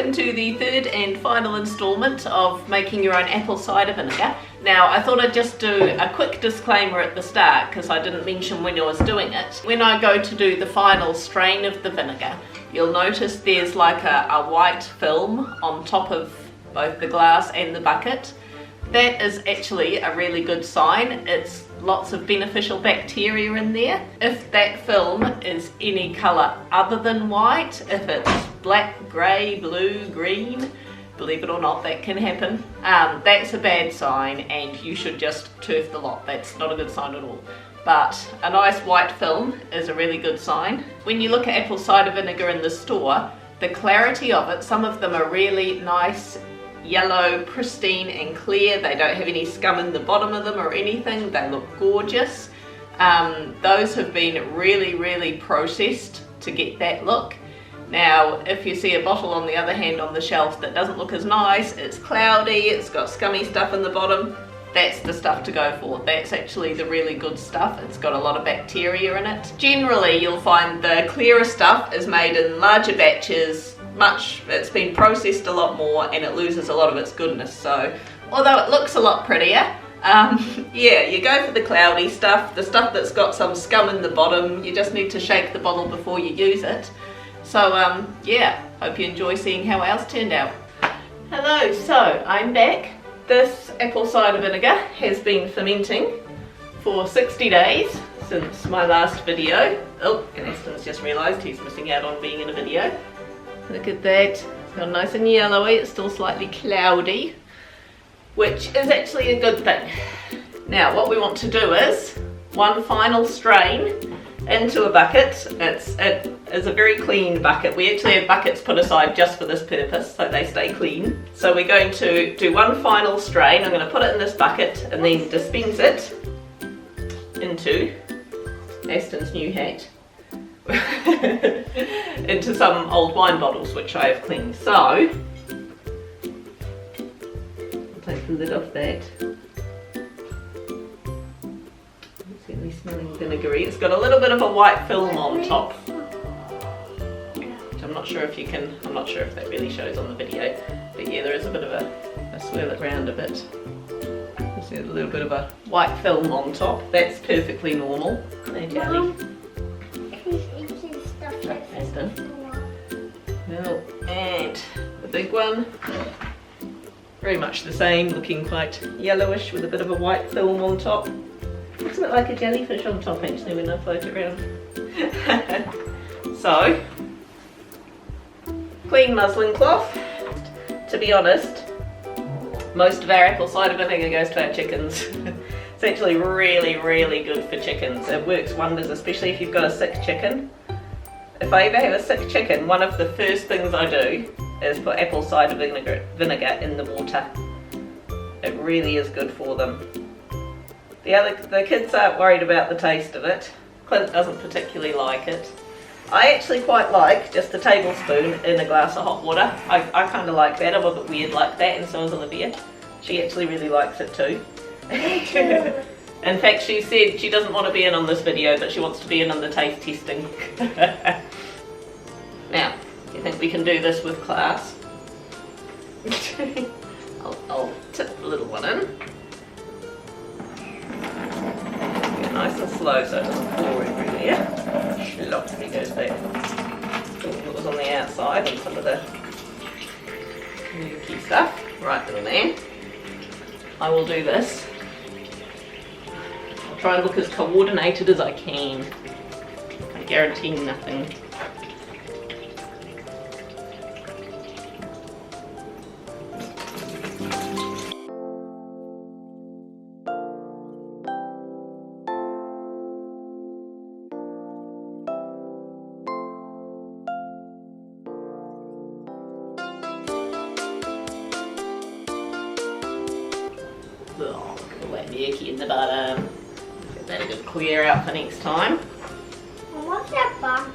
welcome to the third and final instalment of making your own apple cider vinegar. Now I thought I'd just do a quick disclaimer at the start because I didn't mention when I was doing it. When I go to do the final strain of the vinegar, you'll notice there's like a white film on top of both the glass and the bucket. That is actually a really good sign. It's lots of beneficial bacteria in there. If that film is any colour other than white, if it's black, grey, blue, green, believe it or not, that can happen, that's a bad sign and you should just turf the lot. That's not a good sign at all. But a nice white film is a really good sign. When you look at apple cider vinegar in the store, the clarity of it, some of them are really nice, yellow, pristine and clear. They don't have any scum in the bottom of them or anything. They look gorgeous. Those have been really processed to get that look. Now if you see a bottle on the other hand on the shelf that doesn't look as nice, it's cloudy, it's got scummy stuff in the bottom, that's the stuff to go for. That's actually the really good stuff. It's got a lot of bacteria in it. Generally you'll find the clearer stuff is made in larger batches, it's been processed a lot more and it loses a lot of its goodness. So although it looks a lot prettier, yeah, you go for the cloudy stuff, the stuff that's got some scum in the bottom. You just need to shake the bottle before you use it. So yeah, hope you enjoy seeing how ours turned out. Hello, so I'm back. This apple cider vinegar has been fermenting for 60 days since my last video. Oh, and Aston's just realised he's missing out on being in a video. Look at that, it's gone nice and yellowy, it's still slightly cloudy, which is actually a good thing. Now what we want to do is one final strain into a bucket. It is a very clean bucket. We actually have buckets put aside just for this purpose so they stay clean. So we're going to do one final strain. I'm going to put it in this bucket and then dispense it into Aston's new hat. Into some old wine bottles which I have cleaned. So I'll take the lid off that. It's certainly smelling vinegary. It's got a little bit of a white film on top, which I'm not sure if that really shows on the video, but yeah, there is a bit of a swirl it round a bit. You see a little bit of a white film on top. That's perfectly normal. Hey, Jelly. Well, and the big one, very much the same, looking quite yellowish with a bit of a white film on top. Looks a bit like a jellyfish on top actually when I float it around. So, clean muslin cloth. To be honest, most of our apple cider vinegar goes to our chickens. It's actually really good for chickens. It works wonders, especially if you've got a sick chicken. If I ever have a sick chicken, one of the first things I do is put apple cider vinegar in the water. It really is good for them. The kids aren't worried about the taste of it. Clint doesn't particularly like it. I actually quite like just a tablespoon in a glass of hot water. I kind of like that. I'm a bit weird like that, and so is Olivia. She actually really likes it too. In fact, she said she doesn't want to be in on this video, but she wants to be in on the taste testing. Now, do you think we can do this with class? I'll tip the little one in. Get nice and slow so it doesn't pour everywhere. Slop, there goes that. What was on the outside and some of the milky stuff. Right, little man. I will do this. Try and look as coordinated as I can. I guarantee nothing. Oh, look at the wet murky in the bottom. Get that a good clear out for next time. What's that bump?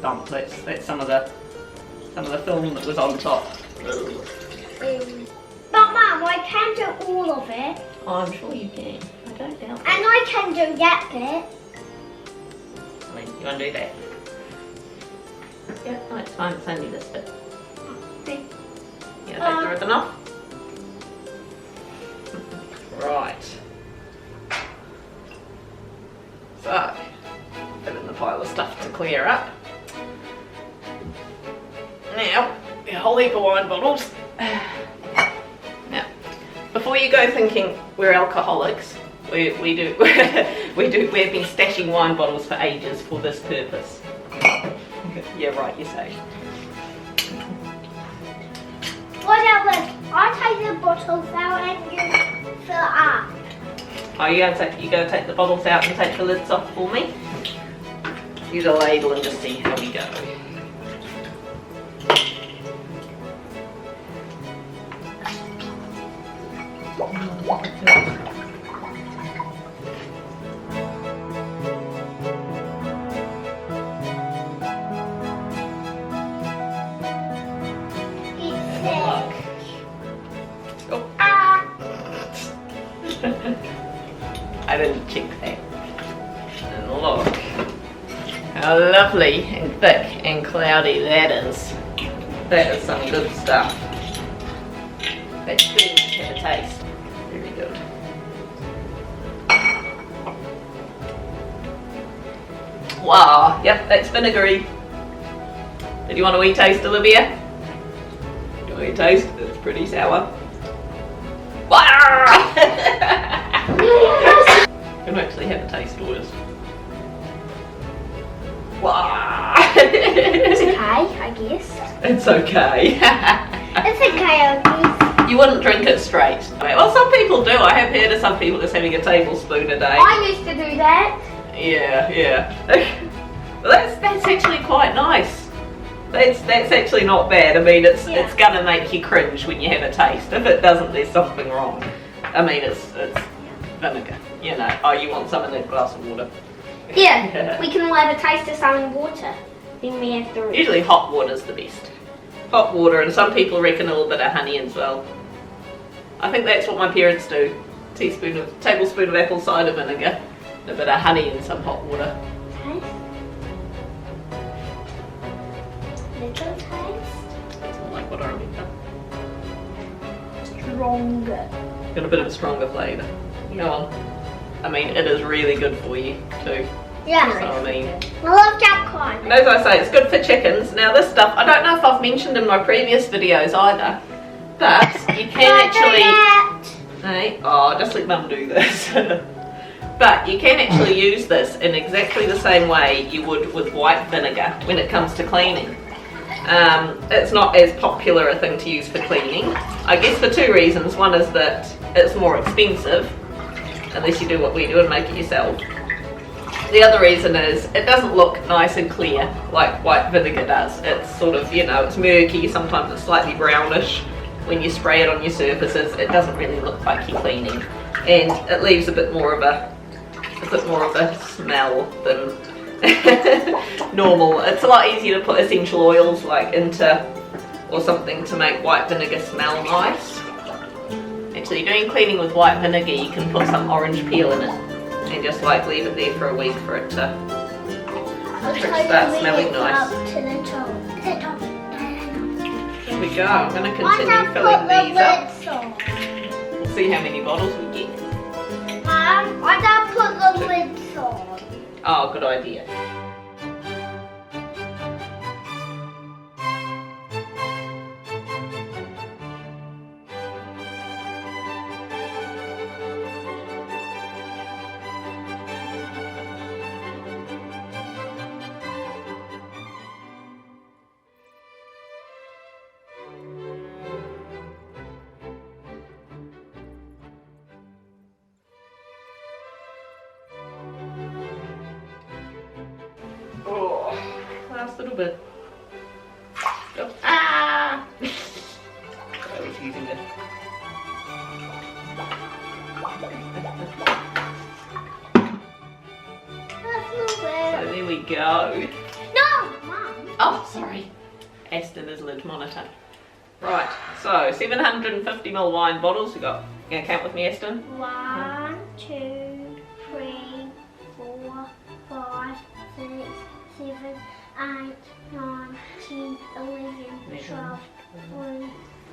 Bump. That's some of the film that was on top. But Mum, I can do all of it. Oh, I'm sure you can. I don't doubt And I can do that bit. I mean, you want to do that? Yeah, no, it's fine. It's only this bit. See? Yeah, take the ribbon off. Right. So, put in the pile of stuff to clear up. Now, a whole heap of wine bottles. Now, before you go thinking we're alcoholics, we do we've been stashing wine bottles for ages for this purpose. Yeah, right, you say. Whatever. I'll take the bottles out and you fill it up. Oh, you go take the bottles out and take the lids off for me? Use a ladle and just see how we go. Oh. I didn't check that. And look how lovely and thick and cloudy that is. That is some good stuff. That's good enough to have a taste. Very good. Wow, yep, that's vinegary. Did you want a wee taste, Olivia? You want a wee taste? It's pretty sour. Wow! You can actually have a taste, Orders. Wow! It's okay, I guess. It's okay. It's okay, I guess. You wouldn't drink it straight. Well, some people do. I have heard of some people just having a tablespoon a day. I used to do that. Yeah. Well, that's actually quite nice. That's actually not bad. I mean, it's gonna make you cringe when you have a taste. If it doesn't, there's something wrong. I mean, it's vinegar. You know. Oh, you want some in that glass of water? Yeah, we can all have a taste of some water. Then we have the rest. Usually hot water's the best. Hot water, and some people reckon a little bit of honey as well. I think that's what my parents do. Tablespoon of apple cider vinegar, a bit of honey and some hot water. Taste. Little taste. That's not like what I remember. Stronger. Got a bit of a stronger flavour. Go on. I mean, it is really good for you too. Yeah. So I mean, I love Jackpot. and as I say, it's good for chickens. Now this stuff, I don't know if I've mentioned in my previous videos either, but you can actually... Hey, oh, just let Mum do this. But you can actually use this in exactly the same way you would with white vinegar when it comes to cleaning. It's not as popular a thing to use for cleaning, I guess for two reasons. One is that it's more expensive, unless you do what we do and make it yourself. The other reason is it doesn't look nice and clear like white vinegar does. It's sort of, you know, it's murky, sometimes it's slightly brownish. When you spray it on your surfaces, it doesn't really look like you're cleaning. And it leaves a bit more of a smell than normal. It's a lot easier to put essential oils like into or something to make white vinegar smell nice. Actually, doing cleaning with white vinegar, you can put some orange peel in it and just like leave it there for a week for it to start smelling nice. There we go. I'm going to continue filling these up. We'll see how many bottles we get. Mum, why don't put the lids on? Oh, good idea. Oh, last little bit. Go. Ah! I was using it. So there we go. No, Mum. Oh, sorry. Aston is lid monitor. Right, so 750ml wine bottles. You gonna count with me, Aston? 1, 2, 3, 4, 5, 6, 7, 8, 9, 10, 11, 12,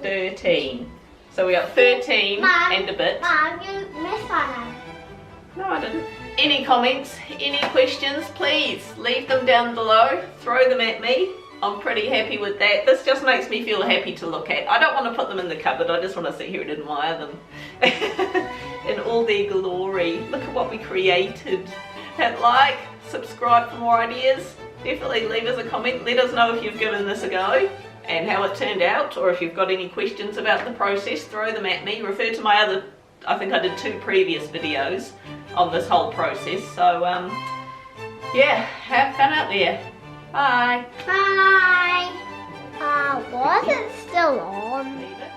13. So we got 13 Mum, and a bit. Mum, you missed one. No, I didn't. Any comments, any questions, please leave them down below. Throw them at me. I'm pretty happy with that. This just makes me feel happy to look at. I don't want to put them in the cupboard. I just want to sit here and admire them in all their glory. Look at what we created. Hit like, subscribe for more ideas. Definitely leave us a comment. Let us know if you've given this a go and how it turned out, or if you've got any questions about the process, throw them at me. Refer to my other, I think I did 2 previous videos on this whole process. So yeah, have fun out there. Bye. Bye. Was it still on? Leave it.